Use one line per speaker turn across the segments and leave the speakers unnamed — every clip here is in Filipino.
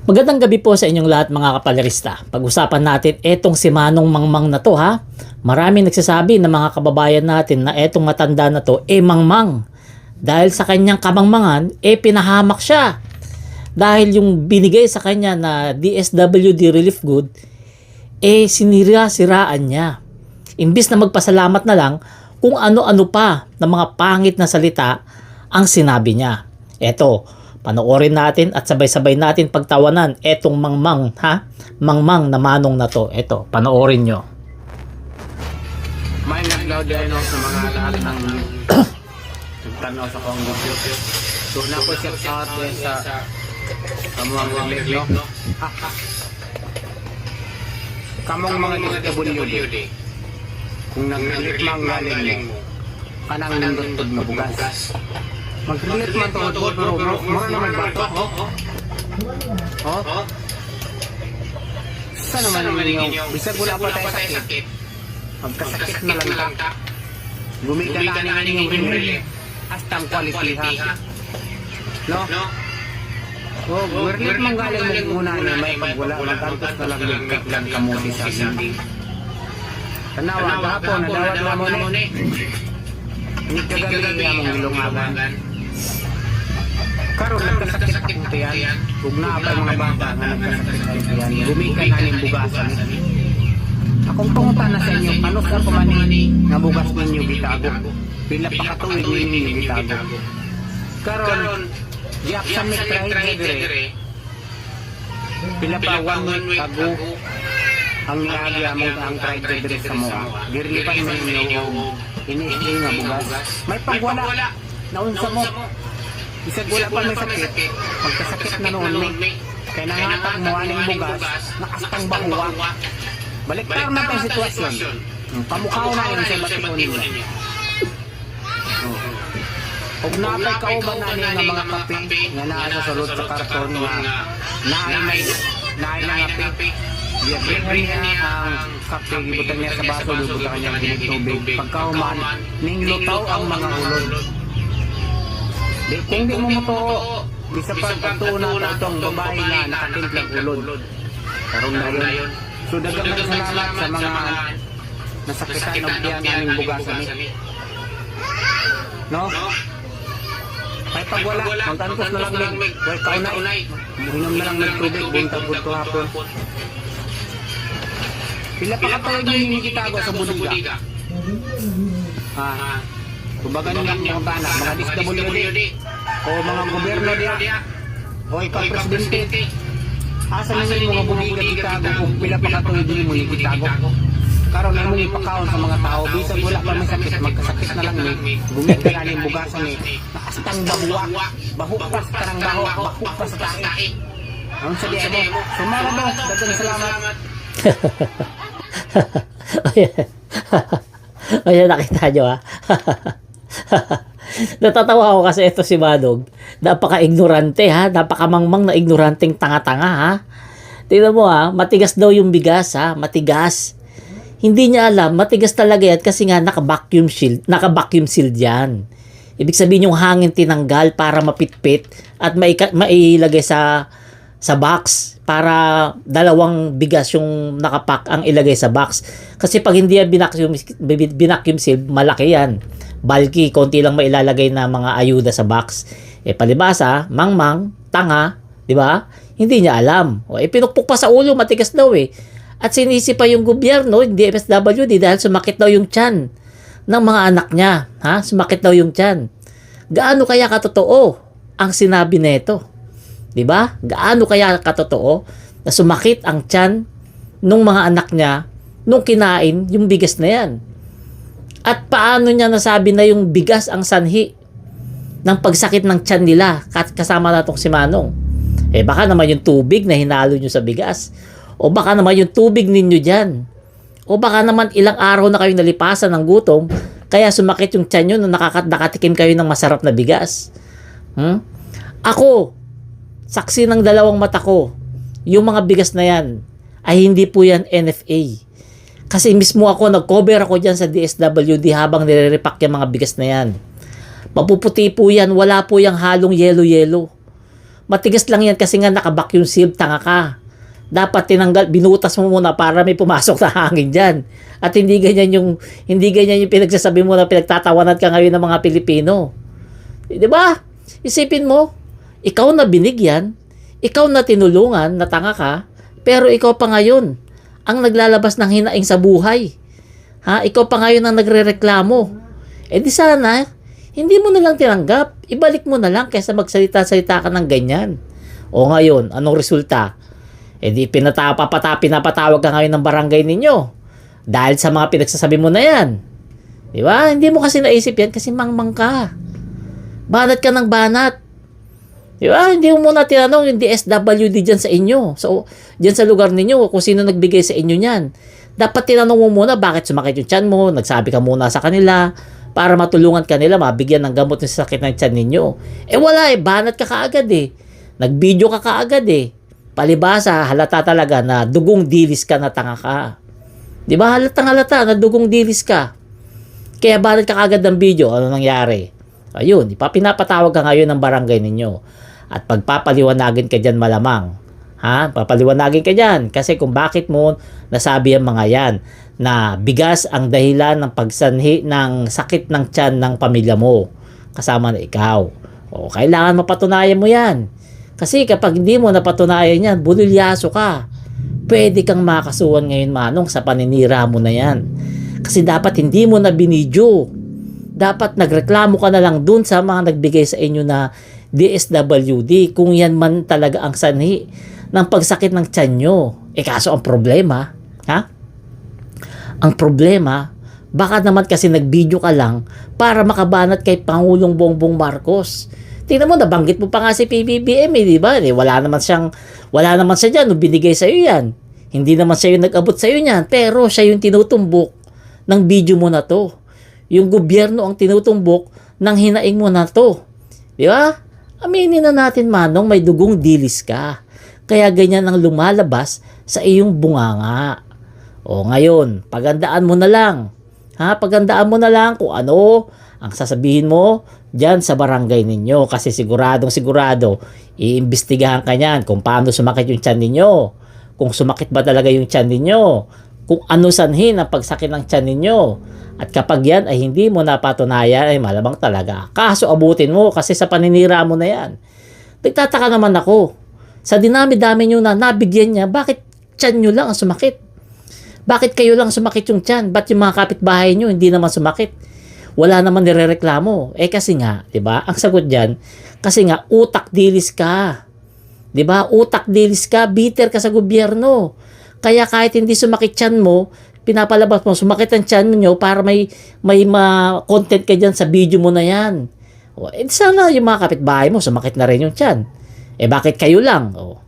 Magandang gabi po sa inyong lahat mga kapalerista. Pag-usapan natin etong si Manong Mangmang na to ha. Maraming nagsasabi na mga kababayan natin na etong matanda na to mangmang. Dahil sa kanyang kamangmangan pinahamak siya. Dahil yung binigay sa kanya na DSWD relief good sinira-siraan niya. Imbis na magpasalamat na lang kung ano-ano pa na mga pangit na salita ang sinabi niya. Eto, panoorin natin at sabay-sabay natin pagtawanan etong mangmang ha. Mangmang na manong na to. Eto, panoorin nyo.
May naglaw din sa mga lahat ng tanaw sa Congo. So na po shout out din sa kamuang relief no. Kamong mga DSWD. Kung nag-relief mang galing mo, kanang nindot na bugas. Mag-relief man to pero mura na magbato. Sana naman yung bisag wala pa tayo sakit. Magkasakit na lang ka. Gumigan na yung relief. Hastang quality ha. No? So, relief mang galing mo muna na may pagwala. Magkantos na lang yung kaklan kamuti sa amin. Tanawa, gahapon, nadawat na mo ni. Hindi kagaling niya mong ilungaban. Karon nagkasakit mo yan. Huwag na pa yung mga bata na nagkasakit yan. Gumikan na yung bugasan. Akong pungutan na sa inyo, ano sa kumani nga bugas ninyo gitago? Pila pa katuwid ninyo gitago. Karon, diak sa mitray dire. Pila pa 1 week ago, ang niagya mo ang try dire sa mo. Dirlipan mo ninyo ini nga bugas. May pagwala, naunsa mo. Isag wala pa may sakit, magkasakit na noon may. Kaya nangatag mo aning bugas, nakastang bahuwa. Baliktad na ang sitwasyon. Pamukhaw na yun sa batikon nila. Huwag napay kauban na niya ng mga kape nga nasa sulod sa karton nga naay na kape. Bibigyan niya ang kape, ibutan niya sa baso, ibutan niya ng tubig. Pagkauman, ning lutaw ang mga ulod. Kung di mo to, bisa pa pagtunan na itong babae na nakatimplang ulod. Karoon na yun. So dagang salamat sa mga nasakitan ng diyan aming bugasan ni. No? May pagwala, magtantos na lang mig. Kaya kaunay. Muhinom na lang ng tubig, buntag-bunto hapon. Pila pa katawag yung gitago sa budiga. Kumbaga nilang mga tana, mga DSWD o mga gobyerno diya o ikaw presidente. Asa ninyo mga budiga gitago kung pila pa katawag mo yung gitago. Karon na mong ipakaon sa mga tao, bisag wala pa may sakit, magkasakit na lang ni. Gumigan na yung bugasan ni. Nakastang bahuwa, bahupas ka ng bahupas sa tae. Ang sabi mo, sumara mo, dagang salamat.
Ayan, nakita nyo ha. Natatawa ako kasi ito si Manong. Napaka-ignorante ha. Napaka-mangmang na ignoranteng tanga-tanga ha. Tingnan mo ha, matigas daw yung bigas ha. Matigas. Hindi niya alam, matigas talaga yan kasi nga naka-vacuum shield yan. Ibig sabihin yung hangin tinanggal para mapitpit at mailagay sa box para dalawang bigas yung nakapack ang ilagay sa box. Kasi pag hindi yan binacuum seal, malaki yan. Bulky, konti lang mailalagay na mga ayuda sa box. Palibasa, mangmang, tanga, di ba? Hindi niya alam. Pinukpok pa sa ulo, matigas daw At sinisi pa yung gobyerno, hindi DSWD, dahil sumakit daw yung tiyan ng mga anak niya. Ha? Sumakit daw yung tiyan. Gaano kaya katotoo ang sinabi nito? Diba? Gaano kaya katotoo na sumakit ang tiyan ng mga anak niya nung kinain yung bigas na yan? At paano niya nasabi na yung bigas ang sanhi ng pagsakit ng tiyan nila kasama na itong si Manong? Baka naman yung tubig na hinalo nyo sa bigas. O baka naman yung tubig ninyo dyan. O baka naman ilang araw na kayong nalipasan ng gutom, kaya sumakit yung tiyan nyo na nakatikim kayo ng masarap na bigas. Ako, saksi ng dalawang mata ko, yung mga bigas na yan, ay hindi po yan NFA. Kasi mismo ako, nag-cover ako dyan sa DSWD habang nire-repack yung mga bigas na yan. Mapuputi po yan, wala po yung halong yelo-yelo. Matigas lang yan kasi nga naka-vacuum seal, tanga ka. Dapat tinanggal, binutas mo muna para may pumasok na hangin dyan. At hindi ganyan yung pinagsasabi mo na pinagtatawanan ka ngayon ng mga Pilipino. Di ba? Isipin mo, ikaw na binigyan, ikaw na tinulungan, na tanga ka, pero ikaw pa ngayon ang naglalabas ng hinaing sa buhay. Ha? Ikaw pa ngayon ang nagrereklamo. Eh di sana, hindi mo na lang tinanggap. Ibalik mo na lang kaysa magsalita-salita ka ng ganyan. O ngayon, anong resulta? Eh di pinapatawag ka ngayon ng barangay ninyo. Dahil sa mga pinagsasabi mo na yan. Di ba? Hindi mo kasi naisip yan kasi mangmang ka. Banat ka ng banat. Di ba? Hindi mo muna tinanong yung DSWD dyan sa inyo. So, dyan sa lugar ninyo, kung sino nagbigay sa inyo niyan. Dapat tinanong mo muna bakit sumakit yung tiyan mo. Nagsabi ka muna sa kanila para matulungan kanila, mabigyan ng gamot yung sakit ng tiyan ninyo. Eh wala eh, banat ka kaagad eh. Nag-video ka kaagad eh. Palibasa, halata talaga na dugong dilis ka na tanga ka. Di ba? Halatang halata na dugong dilis ka. Kaya banat ka kaagad ng video. Ano nangyari? Ayun, pinapatawag ka ngayon ng barangay ninyo. At pagpapaliwanagin ka dyan malamang. Ha? Papaliwanagin ka dyan. Kasi kung bakit mo nasabi ang mga yan na bigas ang dahilan ng pagsanhi ng sakit ng tiyan ng pamilya mo. Kasama na ikaw. O, kailangan mapatunayan mo yan. Kasi kapag hindi mo napatunayan yan, bulilyaso ka. Pwede kang makasuhan ngayon, Manong, sa paninira mo na yan. Kasi dapat hindi mo na binidyo. Dapat nagreklamo ka na lang dun sa mga nagbigay sa inyo na DSWD kung yan man talaga ang sanhi ng pagsakit ng tiyan nyo. Eh kaso ang problema, Ang problema, baka naman kasi nag-video ka lang para makabanat kay Pangulong Bongbong Marcos. Tingnan mo, nabanggit mo pa nga si PBBM, di ba? Wala naman siya dyan, nung binigay sa'yo yan. Hindi naman siya yung nag-abot sa'yo yan, pero siya yung tinutumbok ng video mo na to. Yung gobyerno ang tinutumbok ng hinaing mo na to. Di ba? Aminin na natin, Manong, may dugong dilis ka. Kaya ganyan ang lumalabas sa iyong bunganga. O ngayon, pagandaan mo na lang. Pagandaan mo na lang kung ano ang sasabihin mo dyan sa barangay ninyo. Kasi sigurado, iimbestigahan ka niyan kung paano sumakit yung tiyan ninyo. Kung sumakit ba talaga yung tiyan ninyo. Kung ano sanhin ang pagsakit ng tiyan ninyo. At kapag yan ay hindi mo napatunayan, ay malamang talaga. Kaso abutin mo kasi sa paninira mo na yan. Nagtataka naman ako. Sa dinami-dami nyo na nabigyan niya, bakit tiyan nyo lang ang sumakit? Bakit kayo lang sumakit yung tiyan? Ba't yung mga kapitbahay nyo hindi naman sumakit? Wala naman nirereklamo. Eh kasi nga, 'di ba? Ang sagot diyan, kasi nga utak dilis ka. 'Di ba? Utak dilis ka, bitter ka sa gobyerno. Kaya kahit hindi sumakit tiyan mo, pinapalabas mo sumakit ang tiyan niyo para may content ka diyan sa video mo na 'yan. O, eh sana yung mga kapitbahay mo sumakit na rin yung tiyan. Eh bakit kayo lang? O,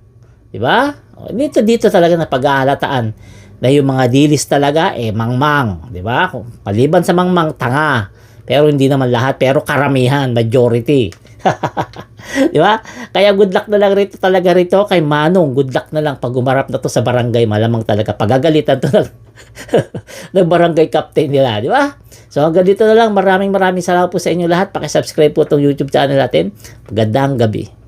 'di ba? O, dito talaga na paghahalataan na yung mga dilis talaga mangmang, 'di ba? Maliban sa mangmang, tanga. Pero hindi naman lahat, pero karamihan, majority. 'Di ba? Kaya good luck na lang rito kay Manong. Good luck na lang pag umarap na to sa barangay, malamang talaga pagagalitan to ng barangay captain nila, 'di ba? So hanggang dito na lang. Maraming salamat po sa inyo lahat. Paki-subscribe po tong YouTube channel natin. Magandang gabi.